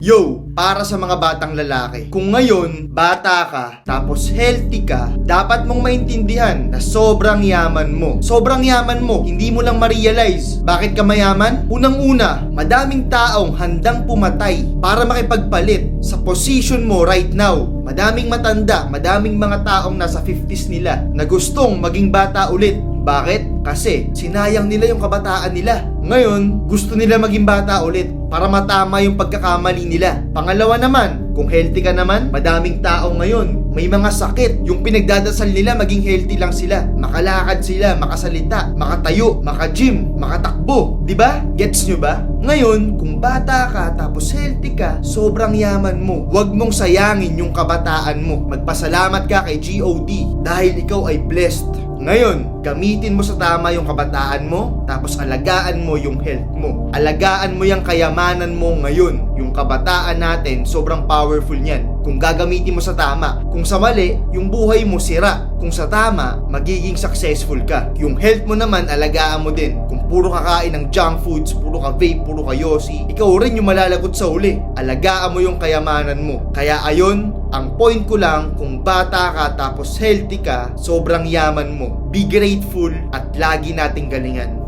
Yo, para sa mga batang lalaki, kung ngayon, bata ka, tapos healthy ka, dapat mong maintindihan na sobrang yaman mo. Sobrang yaman mo, hindi mo lang ma-realize. Bakit ka mayaman? Unang-una, madaming taong handang pumatay para makipagpalit sa position mo right now. Madaming matanda, madaming mga taong nasa 50s nila na gustong maging bata ulit. Bakit? Kasi sinayang nila yung kabataan nila. Ngayon, gusto nila maging bata ulit para matama yung pagkakamali nila. Pangalawa naman, kung healthy ka naman, madaming tao ngayon may mga sakit. Yung pinagdadasal nila maging healthy lang sila. Makalakad sila, makasalita, makatayo, maka-gym, makatakbo. Diba? Gets nyo ba? Ngayon, kung bata ka tapos healthy ka, sobrang yaman mo. Huwag mong sayangin yung kabataan mo. Magpasalamat ka kay GOD dahil ikaw ay blessed. Ngayon, gamitin mo sa tama yung kabataan mo, tapos alagaan mo yung health mo. Alagaan mo yung kayamanan mo ngayon. Yung kabataan natin, sobrang powerful niyan. Kung gagamitin mo sa tama. Kung sa mali, yung buhay mo sira. Kung sa tama, magiging successful ka. Yung health mo naman, alagaan mo din. Kung puro kakain ng junk foods, puro ka vape, puro ka yosi, ikaw rin yung malalagot sa uli. Alagaan mo yung kayamanan mo. Kaya ayon, ang point ko lang, kung bata ka tapos healthy ka, sobrang yaman mo. Be grateful at lagi nating galingan.